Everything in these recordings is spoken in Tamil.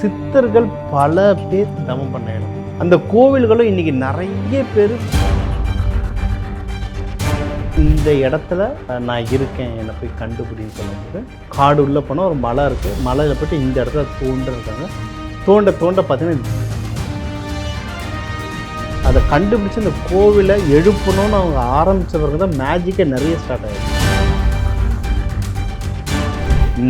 சித்தர்கள் பல பேர் தவம் பண்ண இடம். அந்த கோவில்களும் இன்னைக்கு நிறைய பேர் இந்த இடத்துல நான் இருக்கேன் என்னை போய் கண்டுபிடின்னு சொல்லும்போது காடு உள்ளே போனால் ஒரு மலை இருக்குது. மலையில் போய்ட்டு இந்த இடத்துல தோண்டிருக்காங்க. தோண்ட பார்த்தீங்கன்னா அதை கண்டுபிடிச்சி இந்த கோவிலை எழுப்பணும்னு அவங்க ஆரம்பித்தவர்கள் தான் மேஜிக்கே நிறைய ஸ்டார்ட் ஆகிடுச்சு.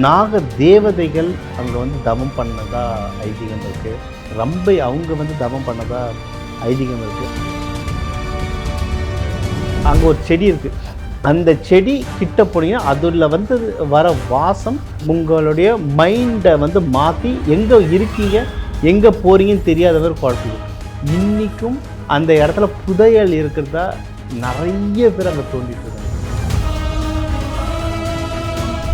நாக தேவதைகள் அங்கே வந்து தவம் பண்ணதா ஐதீகம் இருக்குது. ரம்பை அவங்க தவம் பண்ணதா ஐதீகம் இருக்குது. அங்கே ஒரு செடி இருக்குது. அந்த செடி கிட்ட போனீங்கன்னா அதில் வர வாசம் உங்களுடைய மைண்டை மாற்றி எங்கே இருக்கீங்க எங்கே போகிறீங்கன்னு தெரியாதவர் குழப்பம். இன்றைக்கும் அந்த இடத்துல புதையல் இருக்கிறதா நிறைய பேர் அங்கே தோண்டிட்டு இருக்காங்க.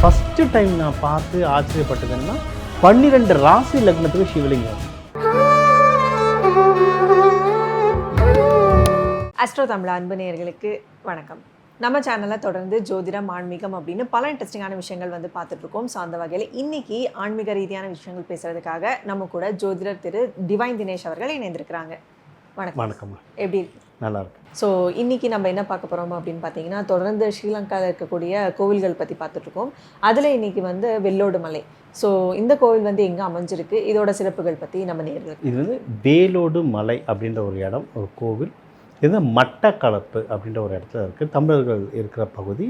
ஃபஸ்ட்டு டைம் நான் பார்த்து ஆச்சரியப்பட்டதுன்னா 12 ராசி லக்னத்துக்கு சிவலிங்கம். அஸ்ட்ரோ தமிழ் அன்பு நேயர்களுக்கு வணக்கம். நம்ம சேனலில் தொடர்ந்து ஜோதிடம் ஆன்மீகம் அப்படின்னு பல இன்ட்ரெஸ்டிங்கான விஷயங்கள் பார்த்துட்ருக்கோம். ஸோ அந்த வகையில் இன்றைக்கி ஆன்மீக ரீதியான விஷயங்கள் பேசுகிறதுக்காக நம்ம கூட ஜோதிடர் திரு டிவைன் தினேஷ் அவர்கள் இணைந்திருக்கிறாங்க. வணக்கம். வணக்கம். எப்படி இருக்கு? நல்லா இருக்கு. ஸோ இன்றைக்கி நம்ம என்ன பார்க்க போகிறோம் அப்படின்னு பார்த்தீங்கன்னா, தொடர்ந்து ஸ்ரீலங்காவில் இருக்கக்கூடிய கோவில்கள் பற்றி பார்த்துட்ருக்கோம். அதில் இன்றைக்கி வெள்ளோடு மலை. ஸோ இந்த கோவில் எங்கே அமைஞ்சிருக்கு, இதோட சிறப்புகள் பற்றி நம்ம நேர்கள். இது வேலோடு மலை அப்படின்ற ஒரு இடம், ஒரு கோவில். இது மட்டக்களப்பு அப்படின்ற ஒரு இடத்துல இருக்குது. தமிழர்கள் இருக்கிற பகுதி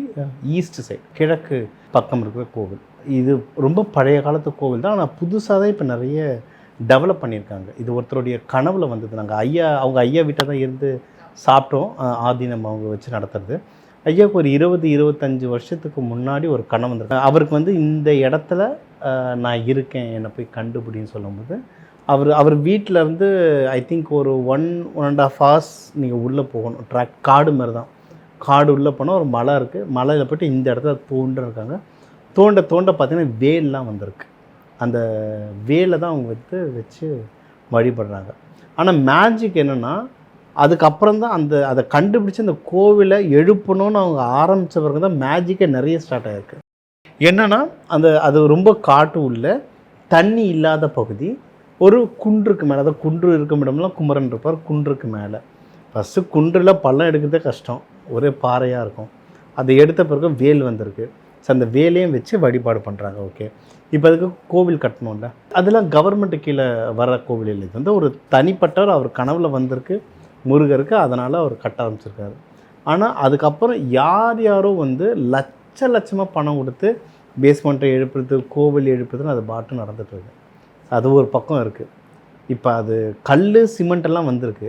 ஈஸ்ட் சைட், கிழக்கு பக்கம் இருக்கிற கோவில். இது ரொம்ப பழைய காலத்து கோவில் தான். ஆனால் புதுசாக தான் இப்போ நிறைய டெவலப் பண்ணியிருக்காங்க. இது ஒருத்தருடைய கனவில் வந்தது. நாங்கள் அவங்க ஐயா வீட்டை தான் இருந்து சாப்பிட்டோம். ஆதீனம் அவங்க வச்சு நடத்துறது. ஐயாவுக்கு ஒரு 20-25 வருஷத்துக்கு முன்னாடி ஒரு கனவு வந்திருக்கு. அவருக்கு இந்த இடத்துல நான் இருக்கேன் என்னை போய் கண்டுபிடின்னு சொல்லும்போது அவர் வீட்டில் இருந்து ஐ திங்க் ஒரு 1.5 hours நீங்கள் உள்ளே போகணும். ட்ராக் காடு மாதிரி தான். காடு உள்ளே போனால் ஒரு மலை இருக்குது. மலையில் போய்ட்டு இந்த இடத்துல தோண்டிருக்காங்க. தோண்ட பார்த்தீங்கன்னா வேல்லாம் வந்திருக்கு. அந்த வேலை தான் அவங்க வச்சு வழிபடுறாங்க. ஆனால் மேஜிக் என்னென்னா, அதுக்கப்புறம் தான் அதை கண்டுபிடிச்சி அந்த கோவிலை எழுப்பணும்னு அவங்க ஆரம்பித்தவங்க தான் மேஜிக்கே நிறைய ஸ்டார்ட் ஆகிருக்கு. என்னென்னா அது ரொம்ப காட்டு உள்ள தண்ணி இல்லாத பகுதி. ஒரு குன்றுக்கு மேலே, அதாவது குன்று இருக்கும் இடம்லாம் குமரன் இருப்பார். குன்றுக்கு மேலே ஃபஸ்ட்டு குன்றில் பள்ளம் எடுக்கிறதே கஷ்டம், ஒரே பாறையாக இருக்கும். அதை எடுத்த பிறகு வேல் வந்திருக்கு. ஸோ அந்த வேலையும் வச்சு வழிபாடு பண்ணுறாங்க. ஓகே, இப்போ அதுக்கு கோவில் கட்டணும்ல, அதெல்லாம் கவர்மெண்ட்டு கீழே வர கோவில் இல்லை. இது ஒரு தனிப்பட்டவர் அவர் கனவில் வந்திருக்கு முருகருக்கு, அதனால் அவர் கட்ட ஆரம்பிச்சிருக்காரு. ஆனால் அதுக்கப்புறம் யாரோ லட்சமாக பணம் கொடுத்து பேஸ்மெண்ட்டை எழுப்புறது, கோவில் எழுப்புறதுன்னு அது பாட்டு நடந்துகிட்ருக்கு. அது ஒரு பக்கம் இருக்குது. இப்போ அது கல் சிமெண்ட்டெல்லாம் வந்திருக்கு.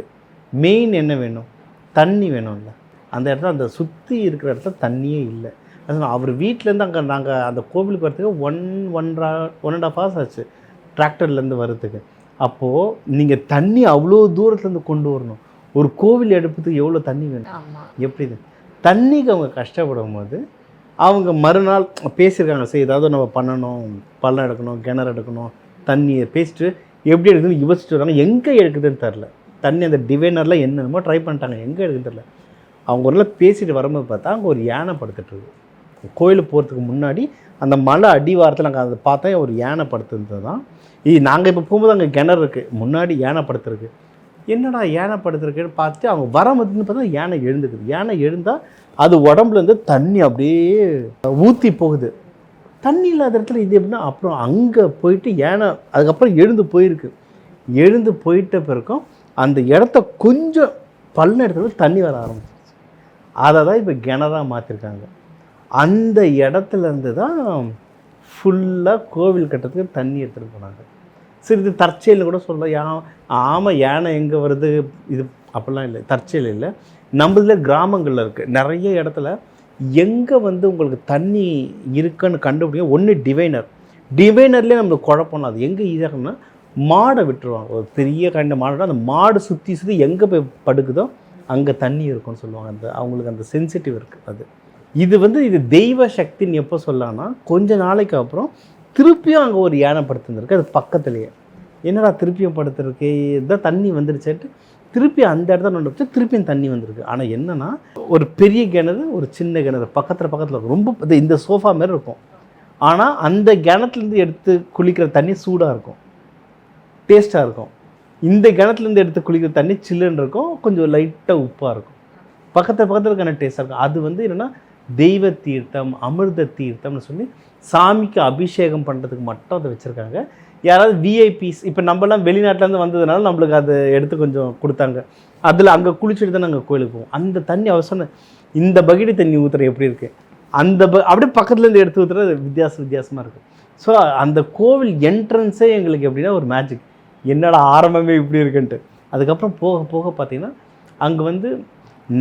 மெயின் என்ன வேணும்? தண்ணி வேணும்ல. அந்த இடத்துல அந்த சுற்றி இருக்கிற இடத்துல தண்ணியே இல்லை. அதனால் அவர் வீட்டிலேருந்து நாங்கள் அந்த கோவிலுக்கு வரத்துக்கு 1.5 hours ஆச்சு டிராக்டர்லேருந்து வர்றதுக்கு. அப்போது நீங்கள் தண்ணி அவ்வளோ தூரத்துலேருந்து கொண்டு வரணும். ஒரு கோவில் எடுப்பதுக்கு எவ்வளோ தண்ணி வேணும்? எப்படி இது தண்ணிக்கு அவங்க கஷ்டப்படும் போது அவங்க மறுநாள் பேசியிருக்காங்க, சரி ஏதாவது நம்ம பண்ணணும், பள்ளம் எடுக்கணும், கிணறு எடுக்கணும், தண்ணியை பேசிட்டு எப்படி எடுக்குதுன்னு யோசிச்சுட்டு வராங்க. எங்கே எடுக்குதுன்னு தெரில. தண்ணி அந்த டிவைனரில் என்னென்னமோ ட்ரை பண்ணிட்டாங்க, எங்கே எடுக்குதுன்னு தெரில. அவங்க ஒரு பேசிட்டு வரும்போது பார்த்தா அங்கே ஒரு யானை படுத்துட்டுருக்கு. கோயிலுக்கு போகிறதுக்கு முன்னாடி அந்த மலை அடிவாரத்தில் நாங்கள் அதை பார்த்தா ஒரு யானை படுத்துருந்தது தான். நாங்கள் இப்போ போகும்போது அங்கே கிணறு இருக்குது, முன்னாடி யானை படுத்துருக்கு. என்னடா யானை படுத்துருக்குன்னு பார்த்து அவங்க வரும்போதுன்னு பார்த்தா யானை எழுந்துக்குது. யானை எழுந்தால் அது உடம்புலேருந்து தண்ணி அப்படியே ஊற்றி போகுது. தண்ணி இல்லாத இடத்துல இது எப்படின்னா, அப்புறம் அங்கே போயிட்டு யானை அதுக்கப்புறம் எழுந்து போயிருக்கு. எழுந்து போயிட்ட பிறக்கும் அந்த இடத்த கொஞ்சம் பள்ளம் இடத்துல தண்ணி வர ஆரம்பிச்சிருச்சு. அதை தான் இப்போ கிணறாக மாற்றிருக்காங்க. அந்த இடத்துலேருந்து தான் ஃபுல்லாக கோவில் கட்டுறதுக்கு தண்ணி எடுத்துகிட்டு போனாங்க. சரி, இது தற்செயலில் கூட சொல்லலாம். ஆமாம், யானை எங்கே வருது இது அப்படிலாம் இல்லை, தற்செயல் இல்லை. நம்மள கிராமங்களில் இருக்குது நிறைய இடத்துல எங்கே உங்களுக்கு தண்ணி இருக்குன்னு கண்டுபிடிக்க. ஒன்று டிவைனர்லேயே நம்மளுக்கு குழப்பம்னா அது எங்கே ஈஸியாகனா மாடை விட்டுருவாங்க. ஒரு பெரிய கண்ட மாடு, அந்த மாடு சுற்றி எங்கே போய் படுக்குதோ அங்கே தண்ணி இருக்குன்னு சொல்லுவாங்க. அவங்களுக்கு அந்த சென்சிட்டிவ் இருக்குது. இது தெய்வ சக்தின்னு எப்போ சொல்லலாம்னா, கொஞ்ச நாளைக்கு அப்புறம் திருப்பியும் அங்கே ஒரு யானை படுத்துருக்கு. அது பக்கத்துலேயே என்னடா திருப்பியும் படுத்துருக்கு, இதுதான் தண்ணி வந்துருச்சுட்டு திருப்பி அந்த இடத்துல நோண்டி திருப்பியும் தண்ணி வந்திருக்கு. ஆனால் என்னென்னா, ஒரு பெரிய கிணறு, ஒரு சின்ன கிணறு பக்கத்தில் இருக்கும். ரொம்ப இந்த சோஃபா மாரி இருக்கும். ஆனால் அந்த கிணத்துலேருந்து எடுத்து குளிக்கிற தண்ணி சூடாக இருக்கும். டேஸ்ட்டாக இருக்கும். இந்த கிணத்துலேருந்து எடுத்து குளிக்கிற தண்ணி சில்லுன்னு இருக்கும், கொஞ்சம் லைட்டாக உப்பாக இருக்கும். பக்கத்தில் இருக்கான டேஸ்ட்டாக இருக்கும். அது வந்து என்னென்னா தெய்வ தீர்த்தம், அமிர்த தீர்த்தம்னு சொல்லி சாமிக்கு அபிஷேகம் பண்ணுறதுக்கு மட்டும் அதை வச்சுருக்காங்க. யாராவது விஐபிஸ், இப்போ நம்மலாம் வெளிநாட்டிலேருந்து வந்ததுனால நம்மளுக்கு அதை எடுத்து கொஞ்சம் கொடுத்தாங்க. அதில் அங்கே குளிச்சுட்டு தான் நாங்கள் கோயிலுக்கு போவோம். அந்த தண்ணி அவசரம் இந்த பக்கெட்டு தண்ணி ஊற்றுற எப்படி இருக்குது, அந்த அப்படியே பக்கத்துலேருந்து எடுத்து ஊற்றுறது வித்தியாசமாக இருக்குது. ஸோ அந்த கோவில் என்ட்ரன்ஸே எங்களுக்கு எப்படின்னா ஒரு மேஜிக். என்னடா ஆரம்பமே இப்படி இருக்குன்ட்டு. அதுக்கப்புறம் போக போக பார்த்திங்கன்னா அங்கே வந்து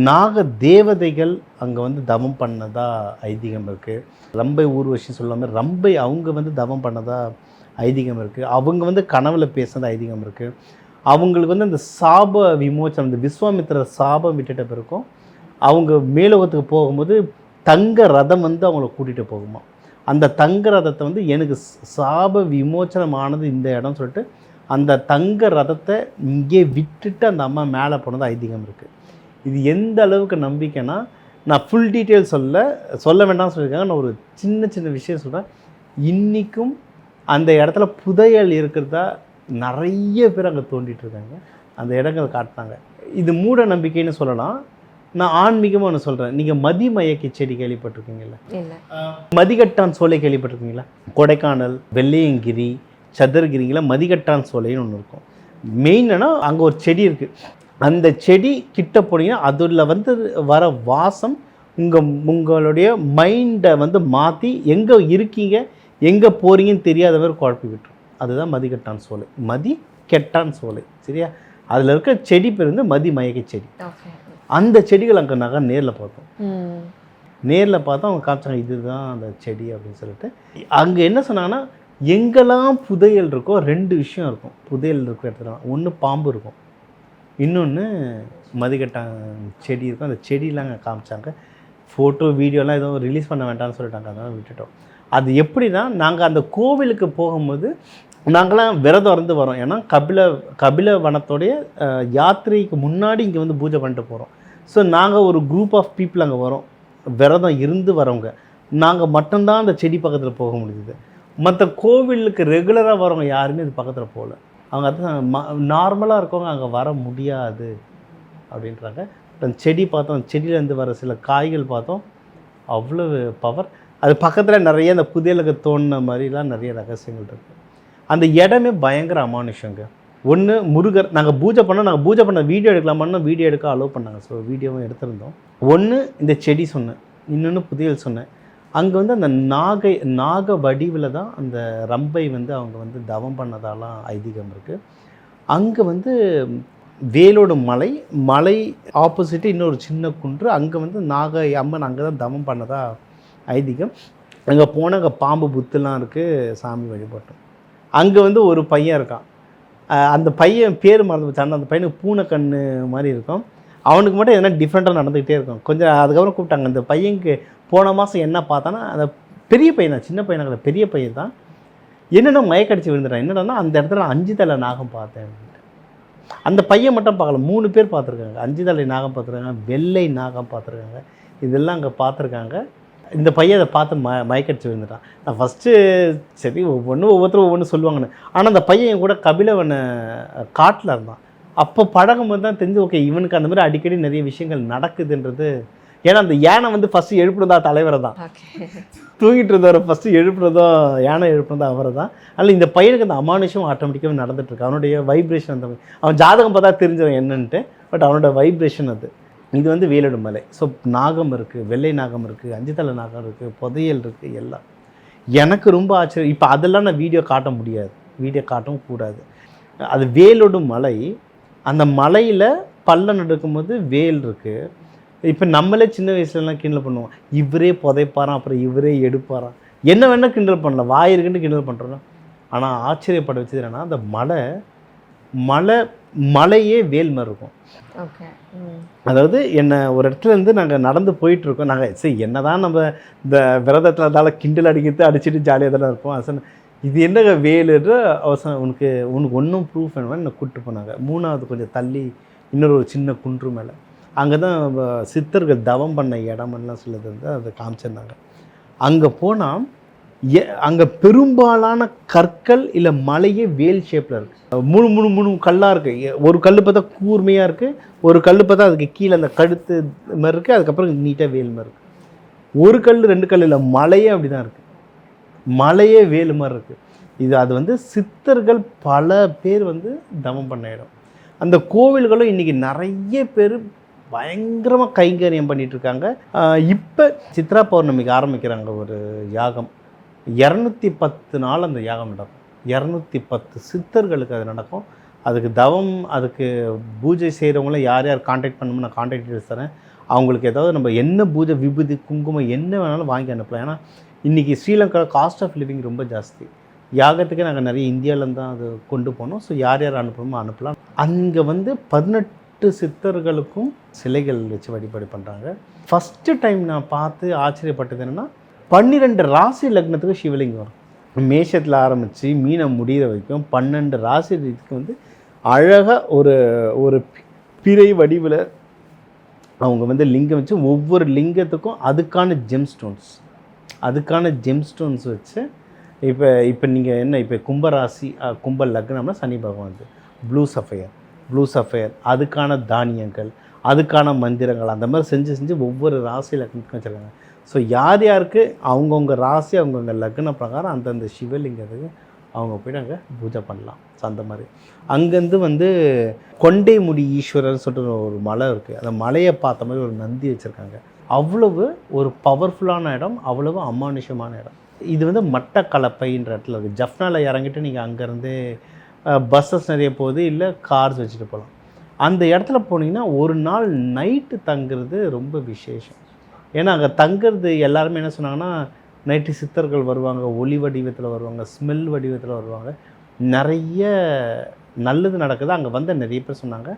நாக தேவதைகள் அங்கே வந்து தவம் பண்ணதா ஐதீகம் இருக்குது. ரம்பை ஊர்வசி சொல்லாமல் ரம்பை அவங்க வந்து தவம் பண்ணதா ஐதீகம் இருக்குது. அவங்க வந்து கனவுல பேசுனது ஐதீகம் இருக்குது. அவங்களுக்கு வந்து அந்த சாப விமோச்சனம், அந்த விஸ்வாமித்திர சாபம் விட்டுட்ட பிறக்கும் அவங்க மேலோகத்துக்கு போகும்போது தங்க ரதம் வந்து அவங்கள கூட்டிகிட்டு போகுமா. அந்த தங்க ரதத்தை வந்து எனக்கு சாப விமோச்சனமானது இந்த இடம் சொல்லிட்டு அந்த தங்க ரதத்தை இங்கே விட்டுட்டு அந்த அம்மா மேலே போனது ஐதீகம் இருக்குது. இது எந்த அளவுக்கு நம்பிக்கைன்னா, நான் ஃபுல் டீட்டெயில் சொல்ல வேண்டாம்னு சொல்லியிருக்காங்க. நான் ஒரு சின்ன விஷயம் சொல்கிறேன். இன்றைக்கும் அந்த இடத்துல புதையல் இருக்கிறதா நிறைய பேர் அங்கே தோண்டிகிட்ருக்காங்க. அந்த இடங்கள் காட்டினாங்க. இது மூட நம்பிக்கைன்னு சொல்லலாம். நான் ஆன்மீகமாக ஒன்று சொல்கிறேன். நீங்கள் மதிமயக்கி செடி கேள்விப்பட்டிருக்கீங்களா? மதிகட்டான் சோலை கேள்விப்பட்டிருக்கீங்களா? கொடைக்கானல், வெள்ளையங்கிரி, சதுரகிரிங்கள மதிகட்டான் சோலைன்னு ஒன்று இருக்கும். மெயின்னா அங்கே ஒரு செடி இருக்குது. அந்த செடி கிட்ட போனீங்கன்னா அதில் வந்து வர வாசம் உங்களுடைய மைண்டை வந்து மாற்றி எங்கே இருக்கீங்க எங்கே போகிறீங்கன்னு தெரியாதவர் குழப்பி விட்டுரும். அதுதான் மதிகட்டான் சோலை, மதி கெட்டான் சோலை. சரியா? அதில் இருக்க செடி பேர் வந்து மதிமயக்கி செடி. அந்த செடிகள் அங்கே நாங்கள் நேரில் பார்த்தோம். நேரில் பார்த்தா அவங்க காமிச்சாங்க இதுதான் அந்த செடி அப்படின்னு சொல்லிட்டு. அங்கே என்ன சொன்னாங்கன்னா, எங்கெல்லாம் புதையல் இருக்கோ 2 விஷயம் இருக்கும். புதையல் இருக்கிற இடத்துல ஒன்று பாம்பு இருக்கும், இன்னொன்று மதிகட்டான் செடி இருக்கும். அந்த செடியெலாம் அங்கே காமிச்சாங்க. ஃபோட்டோ வீடியோலாம் எதுவும் ரிலீஸ் பண்ண வேண்டாம்னு சொல்லிட்டாங்க, அதனால் விட்டுட்டோம். அது எப்படின்னா, நாங்கள் அந்த கோவிலுக்கு போகும்போது நாங்களாம் விரதம் இருந்து வரோம். ஏன்னா கபில வனத்தோடைய யாத்திரைக்கு முன்னாடி இங்கே வந்து பூஜை பண்ணிட்டு போகிறோம். ஸோ நாங்கள் ஒரு குரூப் ஆஃப் பீப்புள் அங்கே வரோம், விரதம் இருந்து வரவங்க. நாங்கள் மட்டும்தான் அந்த செடி பக்கத்தில் போக முடியுது. மற்ற கோவிலுக்கு ரெகுலராக வரவங்க யாருமே இது பக்கத்தில் போகல. அவங்க அது நார்மலாக இருக்கவங்க அங்கே வர முடியாது அப்படின்றாங்க. அந்த செடி பார்த்தோம், அந்த செடியிலேருந்து வர சில காய்கள் பார்த்தோம், அவ்வளோ பவர். அது பக்கத்தில் நிறைய அந்த புதையலுக்கு தோணுன மாதிரிலாம் நிறைய ரகசியங்கள் இருக்குது. அந்த இடமே பயங்கர அமானுஷங்க. ஒன்று முருகர், நாங்கள் பூஜை பண்ண வீடியோ எடுக்கலாமான்னா வீடியோ எடுக்க அலோவ் பண்ணாங்க. ஸோ வீடியோவும் எடுத்திருந்தோம். ஒன்று இந்த செடி சொன்னேன், இன்னொன்று புதையல் சொன்னேன். அங்கே வந்து அந்த நாக வடிவில் தான் அந்த ரம்பை வந்து அவங்க வந்து தவம் பண்ணதாலாம் ஐதீகம் இருக்குது. அங்கே வந்து வேலோடு மலை ஆப்போசிட்டு இன்னொரு சின்ன குன்று, அங்கே வந்து நாக அம்மன் அங்கே தான் தவம் பண்ணதா ஐதீகம். அங்கே போனால் அங்கே பாம்பு புத்துலாம் இருக்குது, சாமி வழிபட்டோம். அங்கே வந்து ஒரு பையன் இருக்கான், அந்த பையன் பேர் மறந்து போச்சு. அந்த பையனுக்கு பூனை கண்ணு மாதிரி இருக்கும். அவனுக்கு மட்டும் எதனா டிஃப்ரெண்ட்டாக நடந்துக்கிட்டே இருக்கும். கொஞ்சம் அதுக்கப்புறம் கூப்பிட்டாங்க. அந்த பையனுக்கு போன மாதம் என்ன பார்த்தானா, அந்த பெரிய பையன் தான், சின்ன பையனாக பெரிய பையன் தான். என்னென்ன மயக்கடிச்சு விழுந்துட்டான். என்னடனா அந்த இடத்துல 5 தலை நாகம் பார்த்தேன். அந்த பையன் மட்டும் பார்க்கல, 3 பேர் பார்த்துருக்காங்க. 5 தலை நாகம் பார்த்துருக்காங்க, வெள்ளை நாகம் பார்த்துருக்காங்க. இதெல்லாம் அங்கே பார்த்துருக்காங்க. இந்த பையன் அதை பார்த்து மயக்கடிச்சு விழுந்துட்டான். நான் ஃபஸ்ட்டு சரி ஒவ்வொருத்தரும் ஒவ்வொன்று சொல்லுவாங்கன்னு. ஆனால் அந்த பையன் கூட கபிலவனை காட்டில் இருந்தான். அப்போ பழகும்போது தான் தெரிஞ்சு, ஓகே இவனுக்கு அந்த மாதிரி அடிக்கடி நிறைய விஷயங்கள் நடக்குதுன்றது. ஏன்னா அந்த யானை வந்து ஃபஸ்ட்டு எழுப்புறதா தலைவரை தான், தூங்கிட்டு இருந்தவரை ஃபஸ்ட்டு எழுப்புறதோ யானை எழுப்புறதா அவரை தான். அதில் இந்த பையனுக்கு அந்த அமானுஷம் ஆட்டோமேட்டிக்காக நடந்துட்டுருக்கு. அவனுடைய வைப்ரேஷன் அந்த அவன் ஜாதகம் பார்த்தா தெரிஞ்சிடும் என்னன்ட்டு. பட் அவனோட வைப்ரேஷன் அது. இது வந்து வேலோடு மலை. ஸோ நாகம் இருக்குது, வெள்ளை நாகம் இருக்குது, 5 தலை நாகம் இருக்குது, புதையல் இருக்குது, எல்லாம். எனக்கு ரொம்ப ஆச்சரியம். இப்போ அதெல்லாம் நான் வீடியோ காட்ட முடியாது, வீடியோ காட்டவும் கூடாது. அது வேலோடு மலை. அந்த மலையில் பள்ளம் நடக்கும்போது வேல் இருக்குது. இப்போ நம்மளே சின்ன வயசுலலாம் கிண்டல் பண்ணுவோம், இவரே புதைப்பாராம் அப்புறம் இவரே எடுப்பாராம், என்ன வேணால் கிண்டல் பண்ணலாம், வாய் இருக்குன்னு கிண்டல் பண்ணுறோம். ஆனால் ஆச்சரியப்பட வச்சது என்னென்னா, அந்த மலையே வேல் மாதிரி இருக்கும். அதாவது என்ன ஒரு இடத்துலேருந்து நாங்கள் நடந்து போயிட்டுருக்கோம். நாங்கள் சரி என்ன தான் நம்ம இந்த விரதத்தில் இருந்தாலும் கிண்டல் அடிச்சுட்டு ஜாலியாக தானே இருப்போம். அசன் இது என்னங்க வேலுன்ற அவசரம், உனக்கு ஒன்றும் ப்ரூஃப் வேணும் என்னை கூப்பிட்டு போனாங்க. 3வது கொஞ்சம் தள்ளி இன்னொரு சின்ன குன்று மேலே, அங்கே தான் சித்தர்கள் தவம் பண்ண இடமெல்லாம் சொல்லுது வந்து அதை காமிச்சிருந்தாங்க. அங்கே போனால் அங்கே பெரும்பாலான கற்கள் இல்லை மலையே வேல் ஷேப்பில் இருக்குது. மூணு கல்லாக இருக்குது. ஒரு கல் பார்த்தா கூர்மையாக இருக்குது, ஒரு கல் பார்த்தா அதுக்கு கீழே அந்த கழுத்து மாதிரி இருக்குது, அதுக்கப்புறம் நீட்டாக வேல் மாதிரி இருக்குது. ஒரு கல் 2 கல் இல்லை, மலையே அப்படி தான் இருக்குது. மலையே வேல் மாதிரி இருக்குது. அது வந்து சித்தர்கள் பல பேர் வந்து தவம் பண்ண இடம். அந்த கோவில்களும் இன்றைக்கி நிறைய பேர் பயங்கரமாக கைங்கரியம் பண்ணிகிட்ருக்காங்க. இப்போ சித்ரா பௌர்ணமிக்கு ஆரம்பிக்கிறாங்க ஒரு யாகம். 210 நாள் அந்த யாகம் நடக்கும். 210 சித்தர்களுக்கு அது நடக்கும். அதுக்கு தவம், அதுக்கு பூஜை செய்கிறவங்கள யார் யார் காண்டாக்ட் பண்ணணுமோ நான் காண்டாக்ட் டீட்டெயில்ஸ் தரேன். அவங்களுக்கு ஏதாவது நம்ம என்ன பூஜை, விபூதி, குங்குமம் என்ன வேணாலும் வாங்கி அனுப்பலாம். ஏன்னா இன்றைக்கி ஸ்ரீலங்காவில் காஸ்ட் ஆஃப் லிவிங் ரொம்ப ஜாஸ்தி. யாகத்துக்கு நாங்கள் நிறைய இந்தியாவிலேருந்து தான் அது கொண்டு போனோம். ஸோ யார் யார் அனுப்பணுமோ அனுப்பலாம். அங்கே வந்து 18 சித்தர்களுக்கும் சிலைகள் வச்சு வழிபாடு பண்ணுறாங்க. ஃபஸ்ட்டு டைம் நான் பார்த்து ஆச்சரியப்பட்டது என்னென்னா 12 ராசி லக்னத்துக்கு சிவலிங்கம் வரும். மேஷத்தில் ஆரம்பித்து மீனை முடிகிற வரைக்கும் 12 ராசி இதுக்கு வந்து அழகாக ஒரு பிறை வடிவில் அவங்க வந்து லிங்கம் வச்சு ஒவ்வொரு லிங்கத்துக்கும் அதுக்கான ஜெம்ஸ்டோன்ஸ் வச்சு இப்போ நீங்கள் என்ன இப்போ கும்பராசி கும்ப லக்னம்னா சனி பகவான் வந்து ப்ளூ சஃபயர் அதுக்கான தானியங்கள், அதுக்கான மந்திரங்கள் அந்த மாதிரி செஞ்சு ஒவ்வொரு ராசி லக்னத்துக்கும் வச்சுருக்காங்க. ஸோ யார் யாருக்கு அவங்கவுங்க ராசி அவங்கவுங்க லக்ன பிரகாரம் அந்தந்த சிவலிங்கத்துக்கு அவங்க போய்ட்டு அங்கே பூஜை பண்ணலாம். ஸோ அந்த மாதிரி அங்கேருந்து வந்து கொண்டை முடி ஈஸ்வரர் சொல்லிட்டு ஒரு மலை இருக்குது. அந்த மலையை பார்த்த மாதிரி ஒரு நந்தி வச்சுருக்காங்க. அவ்வளவு ஒரு பவர்ஃபுல்லான இடம், அவ்வளவு அமானுஷமான இடம். இது வந்து மட்டக்களப்பைன்ற இடத்துல இருக்குது. ஜஃப்னாவில் இறங்கிட்டு நீங்கள் அங்கேருந்து பஸ்ஸஸ் நிறைய போகுது, இல்லை கார்ஸ் வச்சுட்டு போகலாம். அந்த இடத்துல போனீங்கன்னா ஒரு நாள் நைட்டு தங்குறது ரொம்ப விசேஷம். ஏன்னா அங்கே தங்குறது எல்லாருமே என்ன சொன்னாங்கன்னா, நைட்டு சித்தர்கள் வருவாங்க, ஒளி வடிவத்தில் வருவாங்க, ஸ்மெல் வடிவத்தில் வருவாங்க, நிறைய நல்லது நடக்குது. அங்கே வந்து நிறைய பேர் சொன்னாங்க.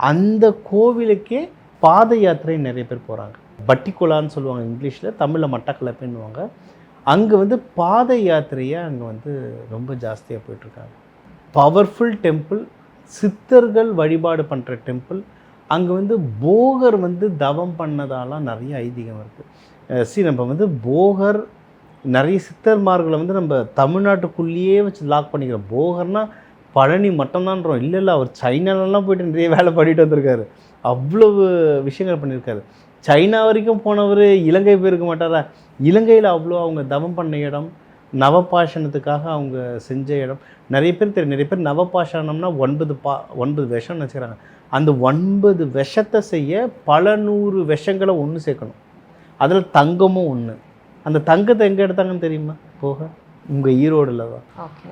அந்த கோவிலுக்கே பாத யாத்திரை நிறைய பேர் போகிறாங்க. பட்டிக்குலான்னு சொல்லுவாங்க இங்கிலீஷில், தமிழில் மட்டக்களப்புன்னுவாங்க. அங்கே வந்து பாத யாத்திரையை அங்கே வந்து ரொம்ப ஜாஸ்தியாக போயிட்டுருக்காங்க. பவர்ஃபுல் டெம்பிள், சித்தர்கள் வழிபாடு பண்ணுற டெம்பிள். அங்கே வந்து போகர் வந்து தவம் பண்ணதாலாம் நிறைய ஐதீகம் இருக்குது. நம்ம வந்து போகர் நிறைய சித்தர்மார்களை வந்து நம்ம தமிழ்நாட்டுக்குள்ளேயே வச்சு லாக் பண்ணிக்கிறோம். போகர்னால் பழனி மட்டும்தான்றோம். இல்லை அவர் சைனாலெலாம் போய்ட்டு நிறைய வேலை பண்ணிட்டு வந்திருக்காரு. அவ்வளவு விஷயங்கள் பண்ணியிருக்காரு. சைனா வரைக்கும் போனவர் இலங்கை போயிருக்க மாட்டாரா? இலங்கையில் அவ்வளோ அவங்க தவம் பண்ண இடம், நவபாஷணத்துக்காக அவங்க செஞ்ச இடம். நிறைய பேர் தெரியும். நிறைய பேர் நவபாஷணம்னா 9 விஷம்னு வச்சுக்கிறாங்க. அந்த 9 விஷத்தை செய்ய பல 100 விஷங்களை ஒன்று சேர்க்கணும். அதில் தங்கமும் ஒன்று. அந்த தங்கத்தை எங்கே எடுத்தாங்கன்னு தெரியுமா? போக உங்கள் ஈரோடில் தான். ஓகே.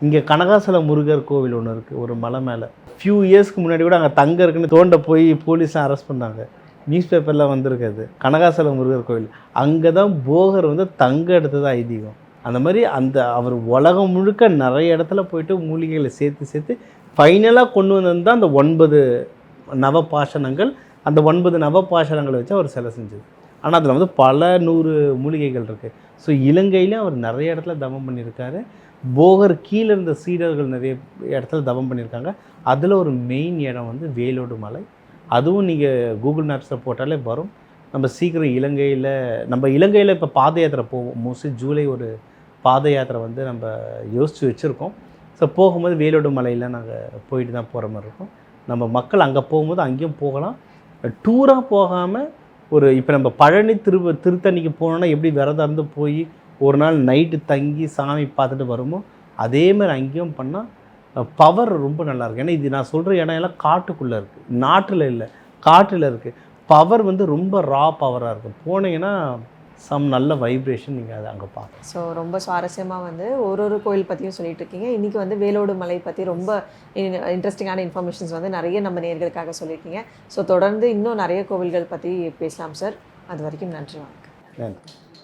இங்கே கனகாசல முருகர் கோவில் ஒன்று இருக்குது, ஒரு மலை மேலே. ஃபியூ இயர்ஸ்க்கு முன்னாடி கூட அங்கே தங்கம் இருக்குன்னு தோண்ட போய் போலீஸாக அரெஸ்ட் பண்ணாங்க. நியூஸ் பேப்பரில் வந்திருக்காது. கனகாசல முருகர் கோவில் அங்கே தான் போகர் வந்து தங்கம் எடுத்தது ஐதீகம். அந்த மாதிரி அவர் உலகம் முழுக்க நிறைய இடத்துல போயிட்டு மூலிகைகளை சேர்த்து ஃபைனலாக கொண்டு வந்தது தான் அந்த 9 நவபாஷணங்கள். அந்த 9 நவபாஷணங்களை வச்சு அவர் சிலை செஞ்சது. ஆனால் அதில் வந்து பல 100 மூலிகைகள் இருக்குது. ஸோ இலங்கையிலே அவர் நிறைய இடத்துல தவம் பண்ணியிருக்காரு. போகர் கீழே இருந்த சீடர்கள் நிறைய இடத்துல தவம் பண்ணியிருக்காங்க. அதில் ஒரு மெயின் இடம் வந்து வேலோடு மலை. அதுவும் நீங்கள் கூகுள் மேப்ஸில் போட்டாலே வரும். நம்ம சீக்கிரம் இலங்கையில் இப்போ பாத யாத்திரை போவோம். மோஸ்ட்லி ஜூலை ஒரு பாத யாத்திரை வந்து நம்ம யோசித்து வச்சுருக்கோம். ஸோ போகும்போது வேலோடு மலையில் நாங்கள் போயிட்டு தான் போகிற மாதிரி இருக்கும். நம்ம மக்கள் அங்கே போகும்போது அங்கேயும் போகலாம். டூராக போகாமல் இப்போ நம்ம பழனி திருத்தணிக்கு போனோன்னா எப்படி விரதம் இருந்து போய் ஒரு நாள் நைட்டு தங்கி சாமி பார்த்துட்டு வருமோ அதே மாதிரி அங்கேயும் பண்ணால் பவர் ரொம்ப நல்லாயிருக்கு. ஏன்னா இது நான் சொல்கிற இடம் எல்லாம் காட்டுக்குள்ளே இருக்குது, நாட்டில் இல்லை, காட்டில் இருக்குது. பவர் வந்து ரொம்ப ரா பவராக இருக்குது. போனீங்கன்னா நல்ல வைப்ரேஷன் நீங்கள் அதை அங்கே பார்க்கலாம். ஸோ ரொம்ப சுவாரஸ்யமாக வந்து ஒரு கோயில் பற்றியும் சொல்லிட்டு இருக்கீங்க. இன்றைக்கி வந்து வேலோடு மலை பற்றி ரொம்ப இன்ட்ரெஸ்டிங்கான இன்ஃபர்மேஷன்ஸ் வந்து நிறைய நம்ம நேயர்களுக்காக சொல்லியிருக்கீங்க. ஸோ தொடர்ந்து இன்னும் நிறைய கோவில்கள் பற்றி பேசலாம் சார். அது வரைக்கும் நன்றி. வணக்கம். நன்றி.